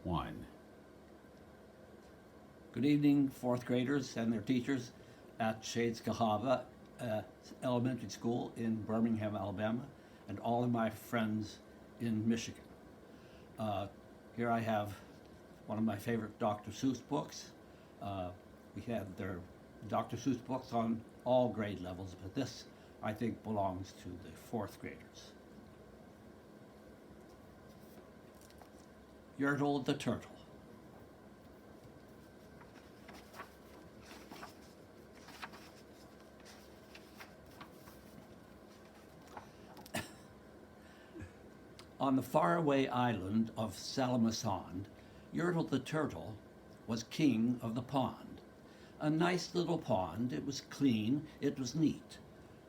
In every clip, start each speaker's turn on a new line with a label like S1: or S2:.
S1: 1. Good evening, fourth graders and their teachers at Shades Cahaba Elementary School in Birmingham, Alabama, and all of my friends in Michigan. Here I have one of my favorite Dr. Seuss books. We have their Dr. Seuss books on all grade levels, but this, I think, belongs to the fourth graders. Yertle the Turtle. On the faraway island of Salamasond, Yertle the Turtle was king of the pond. A nice little pond. It was clean, it was neat.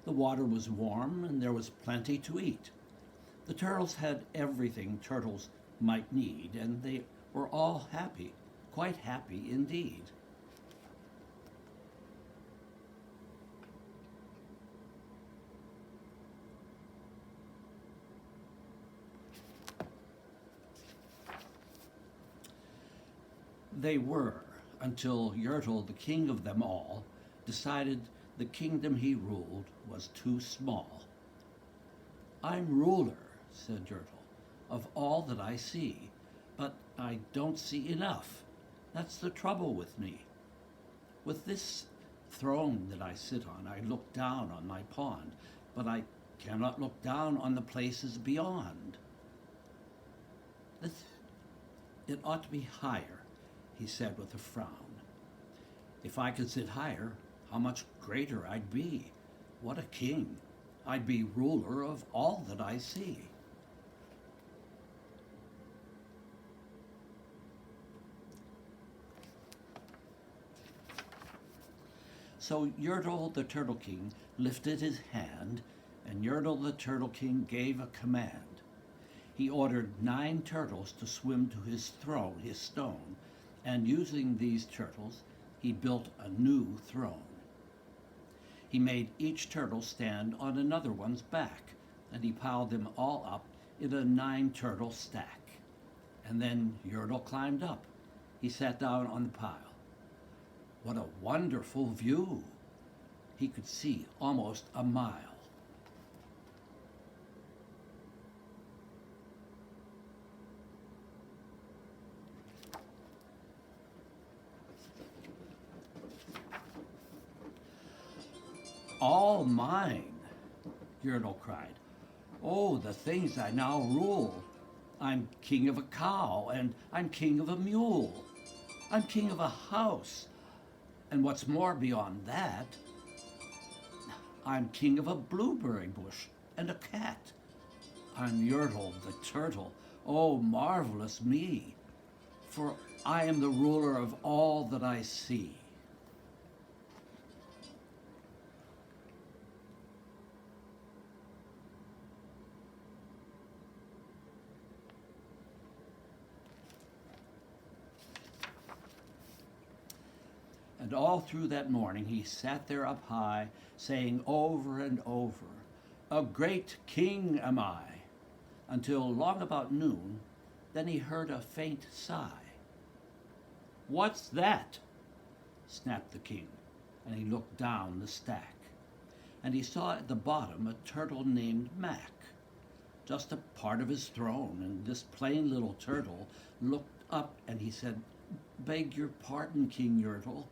S1: The water was warm and there was plenty to eat. The turtles had everything turtles might need, and they were all happy, quite happy indeed. They were, until Yertle, the king of them all, decided the kingdom he ruled was too small. "I'm ruler," said Yertle, "of all that I see, but I don't see enough. That's the trouble with me. With this throne that I sit on, I look down on my pond, but I cannot look down on the places beyond. It ought to be higher," he said with a frown. "If I could sit higher, how much greater I'd be. What a king! I'd be ruler of all that I see." So Yertle the Turtle King lifted his hand, and Yertle the Turtle King gave a command. He ordered 9 turtles to swim to his throne, his stone, and using these turtles, he built a new throne. He made each turtle stand on another one's back, and he piled them all up in a 9-turtle stack. And then Yertle climbed up. He sat down on the pile. What a wonderful view! He could see almost a mile. "All mine!" Yertle cried. "Oh, the things I now rule! I'm king of a cow, and I'm king of a mule. I'm king of a house, and what's more beyond that, I'm king of a blueberry bush and a cat. I'm Yertle the Turtle. Oh, marvelous me! For I am the ruler of all that I see." And all through that morning he sat there up high, saying over and over, "A great king am I," until long about noon, then he heard a faint sigh. "What's that?" snapped the king, and he looked down the stack. And he saw at the bottom a turtle named Mac, just a part of his throne, and this plain little turtle looked up and he said, "Beg your pardon, King Yertle.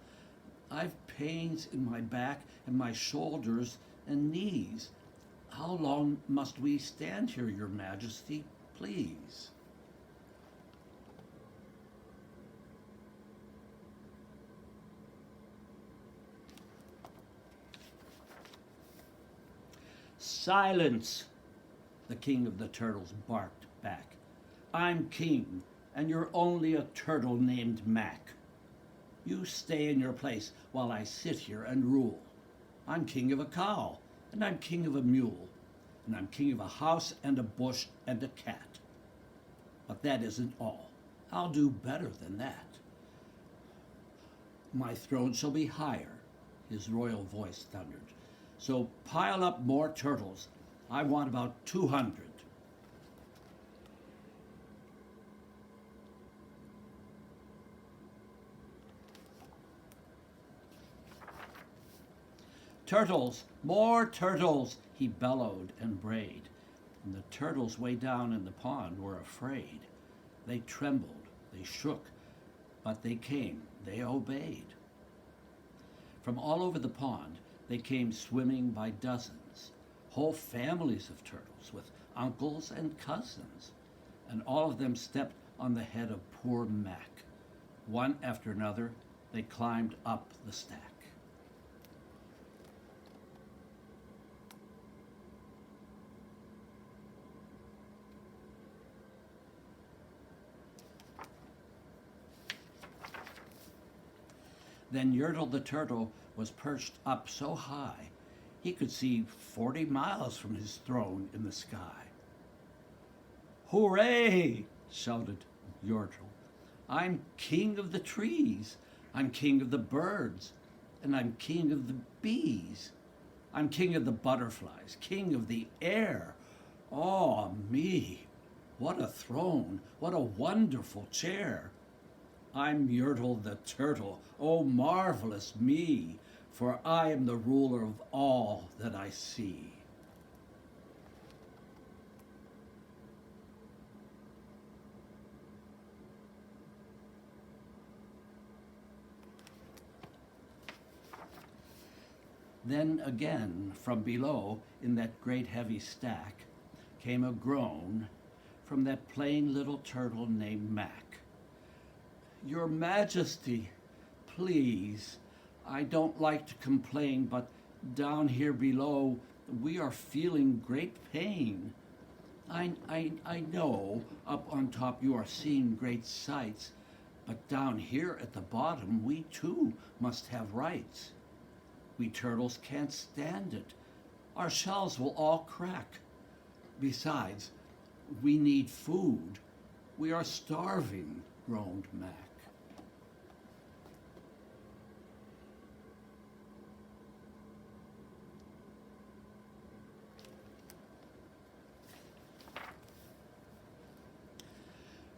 S1: I've pains in my back and my shoulders and knees. How long must we stand here, your majesty, please?" "Silence!" the king of the turtles barked back. "I'm king, and you're only a turtle named Mac. You stay in your place while I sit here and rule. I'm king of a cow, and I'm king of a mule, and I'm king of a house and a bush and a cat. But that isn't all. I'll do better than that. My throne shall be higher," his royal voice thundered. "So pile up more turtles. I want about 200. Turtles, more turtles, he bellowed and brayed. And the turtles way down in the pond were afraid. They trembled, they shook, but they came, they obeyed. From all over the pond, they came swimming by dozens, whole families of turtles with uncles and cousins, and all of them stepped on the head of poor Mac. One after another, they climbed up the stack. Then Yertle the turtle was perched up so high he could see 40 miles from his throne in the sky. "Hooray!" shouted Yertle. "I'm king of the trees, I'm king of the birds, and I'm king of the bees. I'm king of the butterflies, king of the air. Oh, me! What a throne, what a wonderful chair! I'm Yertle the turtle, oh marvelous me, for I am the ruler of all that I see." Then again, from below, in that great heavy stack, came a groan from that plain little turtle named Mac. "Your Majesty, please, I don't like to complain, but down here below we are feeling great pain. I know up on top you are seeing great sights, but down here at the bottom we too must have rights. We turtles can't stand it. Our shells will all crack. Besides, we need food. We are starving," groaned Mac.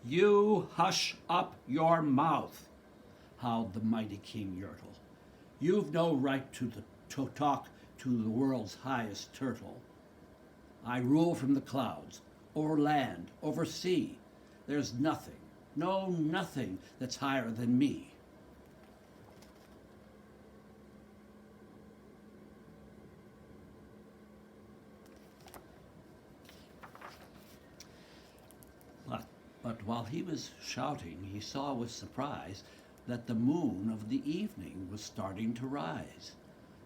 S1: "You hush up your mouth," howled the mighty King Yertle. "You've no right to talk to the world's highest turtle. I rule from the clouds, over land, over sea. There's nothing, no nothing that's higher than me." But while he was shouting, he saw with surprise that the moon of the evening was starting to rise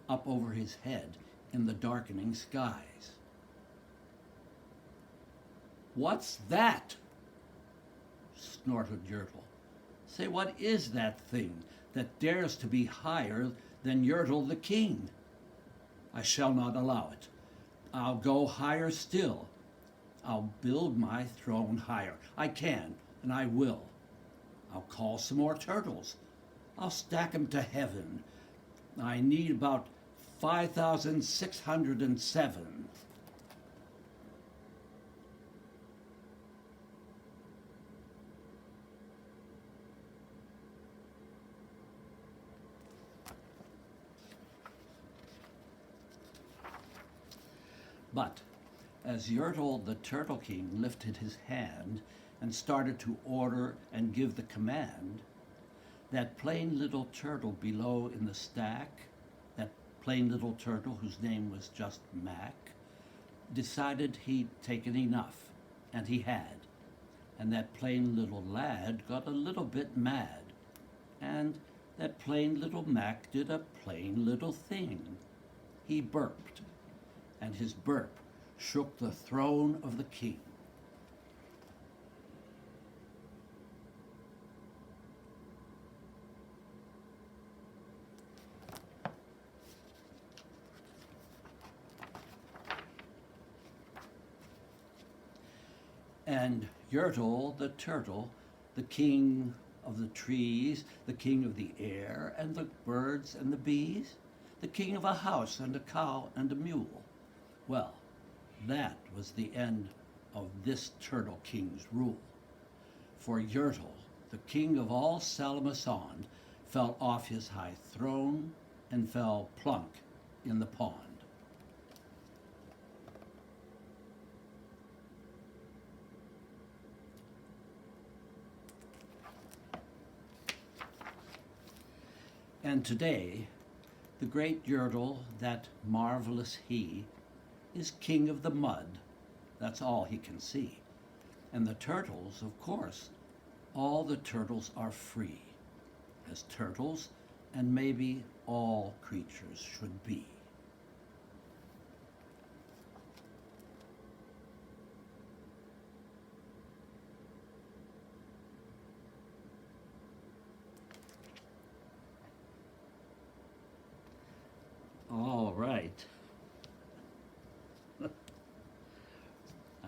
S1: up over his head in the darkening skies. "What's that?" snorted Yertle. "Say, what is that thing that dares to be higher than Yertle the king? I shall not allow it. I'll go higher still. I'll build my throne higher. I can, and I will. I'll call some more turtles. I'll stack 'em to heaven. I need about 5,607. But as Yertle the Turtle King lifted his hand and started to order and give the command, that plain little turtle below in the stack, that plain little turtle whose name was just Mac, decided he'd taken enough, and he had. And that plain little lad got a little bit mad, and that plain little Mac did a plain little thing. He burped, and his burp shook the throne of the king. And Yertle the turtle, the king of the trees, the king of the air and the birds and the bees, the king of a house and a cow and a mule. Well, that was the end of this Turtle King's rule. For Yertle, the king of all Salamasond, fell off his high throne and fell plunk in the pond. And today, the great Yertle, that marvelous he, is king of the mud. That's all he can see. And the turtles, of course, all the turtles are free, as turtles and maybe all creatures should be. All right.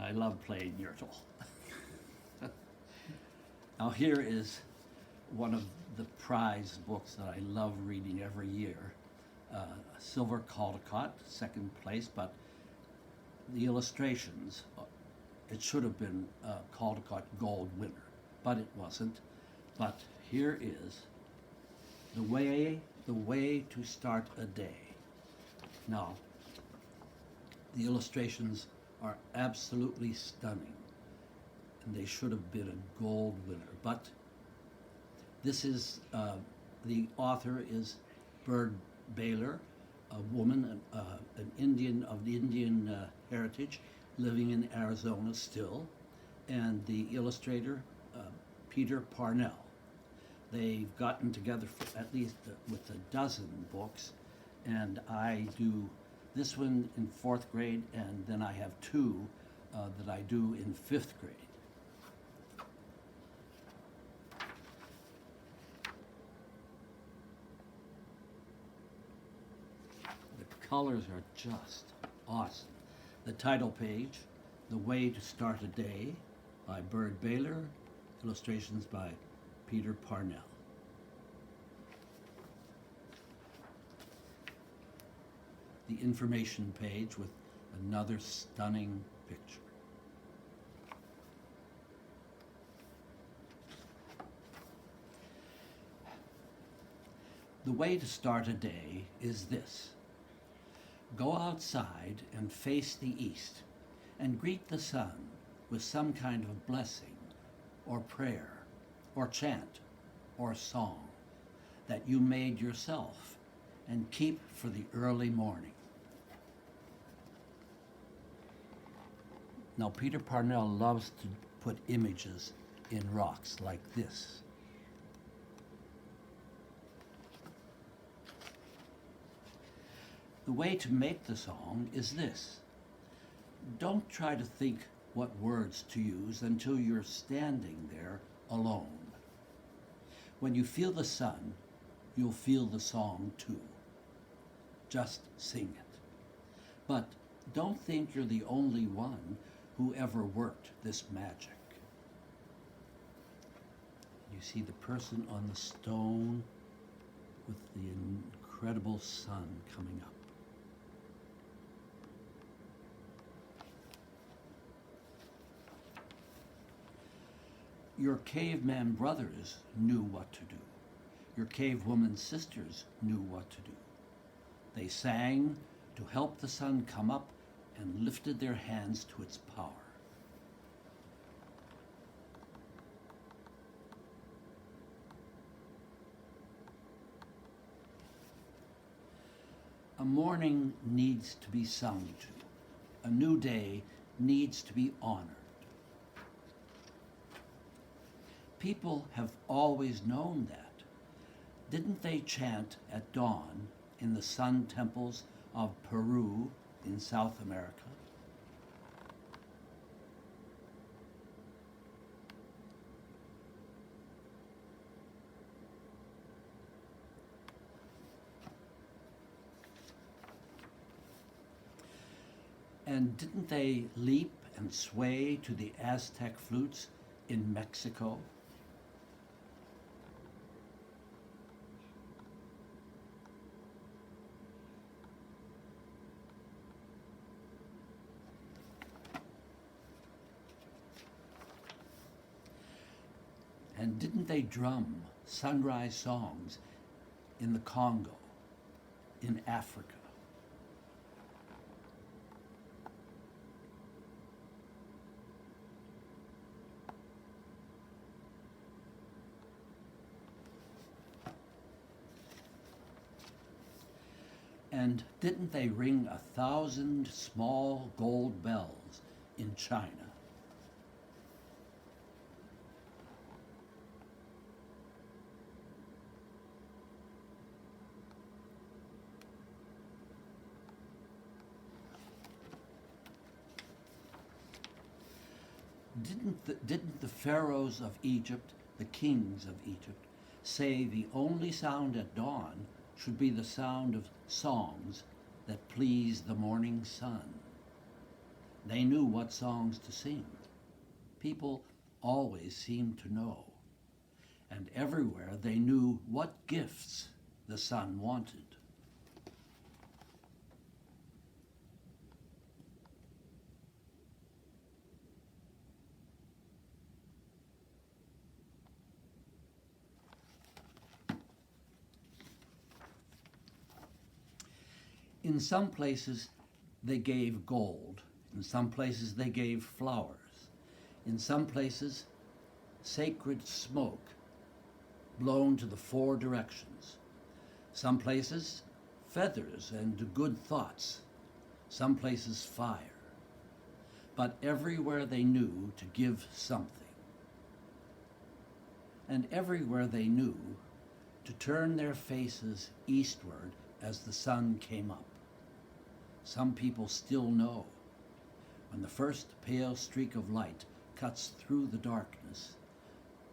S1: I love playing Yertle. Now here is one of the prize books that I love reading every year. Silver Caldecott, second place, but the illustrations, it should have been Caldecott Gold winner, but it wasn't. But here is the way to start a day. Now, the illustrations are absolutely stunning, and they should have been a gold winner. But this is, the author is Bird Baylor, a woman, an Indian of the Indian heritage, living in Arizona still, and the illustrator, Peter Parnell. They've gotten together for at least with a dozen books, and I do this one in 4th grade, and then I have two that I do in 5th grade. The colors are just awesome. The title page, The Way to Start a Day, by Bird Baylor, illustrations by Peter Parnell. The information page with another stunning picture. The way to start a day is this. Go outside and face the east and greet the sun with some kind of blessing or prayer or chant or song that you made yourself and keep for the early morning. Now, Peter Parnell loves to put images in rocks like this. The way to make the song is this. Don't try to think what words to use until you're standing there alone. When you feel the sun, you'll feel the song too. Just sing it. But don't think you're the only one who ever worked this magic. You see the person on the stone with the incredible sun coming up. Your caveman brothers knew what to do. Your cavewoman sisters knew what to do. They sang to help the sun come up and lifted their hands to its power. A morning needs to be sung to. A new day needs to be honored. People have always known that. Didn't they chant at dawn in the sun temples of Peru in South America? And didn't they leap and sway to the Aztec flutes in Mexico? And didn't they drum sunrise songs in the Congo, in Africa? And didn't they ring 1,000 small gold bells in China? Didn't the pharaohs of Egypt, the kings of Egypt, say the only sound at dawn should be the sound of songs that please the morning sun? They knew what songs to sing. People always seemed to know. And everywhere they knew what gifts the sun wanted. In some places they gave gold. In some places they gave flowers. In some places, sacred smoke blown to the four directions. Some places, feathers and good thoughts. Some places, fire. But everywhere they knew to give something. And everywhere they knew to turn their faces eastward as the sun came up. Some people still know. When the first pale streak of light cuts through the darkness,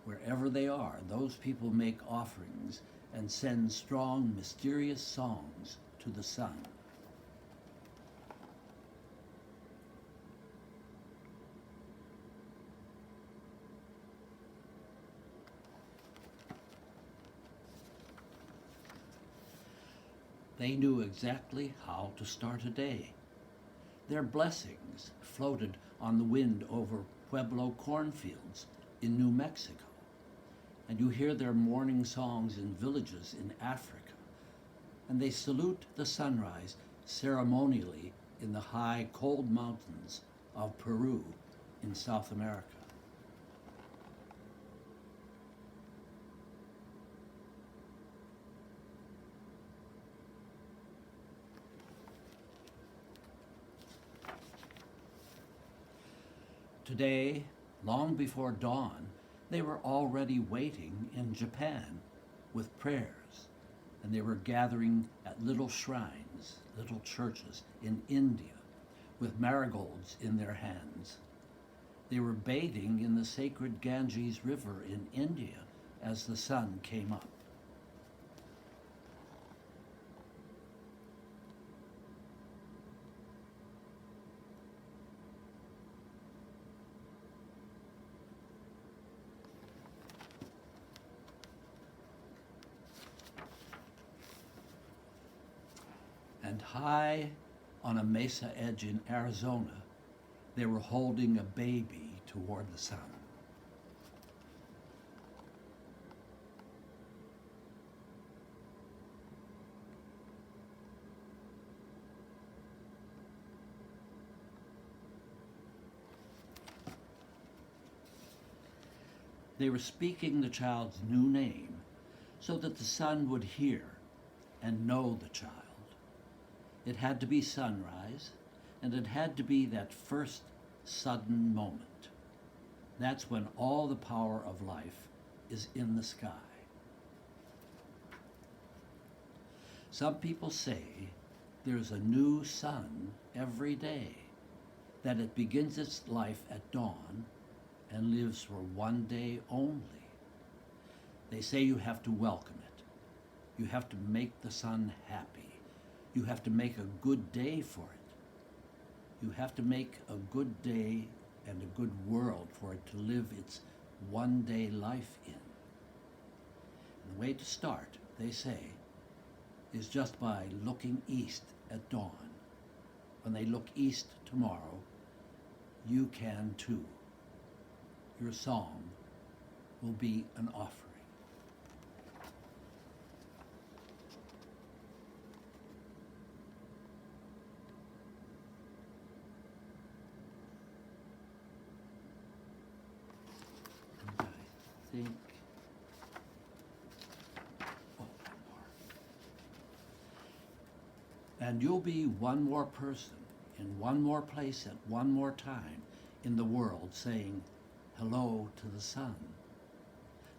S1: wherever they are, those people make offerings and send strong, mysterious songs to the sun. They knew exactly how to start a day. Their blessings floated on the wind over Pueblo cornfields in New Mexico. And you hear their morning songs in villages in Africa. And they salute the sunrise ceremonially in the high, cold mountains of Peru in South America. Today, long before dawn, they were already waiting in Japan with prayers, and they were gathering at little shrines, little churches in India with marigolds in their hands. They were bathing in the sacred Ganges River in India as the sun came up. And high on a mesa edge in Arizona, they were holding a baby toward the sun. They were speaking the child's new name so that the sun would hear and know the child. It had to be sunrise, and it had to be that first sudden moment. That's when all the power of life is in the sky. Some people say there's a new sun every day, that it begins its life at dawn and lives for one day only. They say you have to welcome it. You have to make the sun happy. You have to make a good day for it. You have to make a good day and a good world for it to live its one-day life in. And the way to start, they say, is just by looking east at dawn. When they look east tomorrow, you can too. Your song will be an offering. And I think, And you'll be one more person in one more place at one more time in the world saying hello to the sun,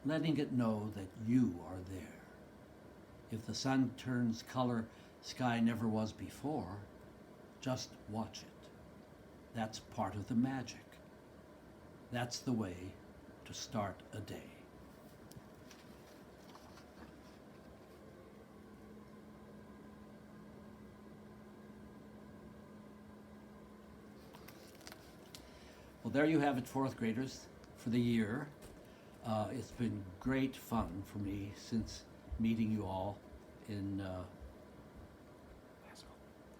S1: letting it know that you are there. If the sun turns color sky never was before, just watch it. That's part of the magic. That's the way to start a day. Well, there you have it, fourth graders, for the year. It's been great fun for me since meeting you all in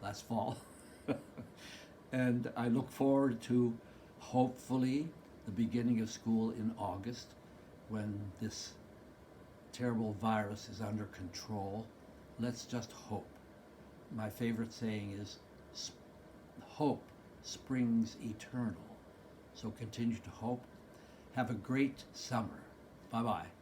S1: last fall. And I look forward to hopefully the beginning of school in August when this terrible virus is under control. Let's just hope. My favorite saying is, hope springs eternal. So continue to hope. Have a great summer. Bye-bye.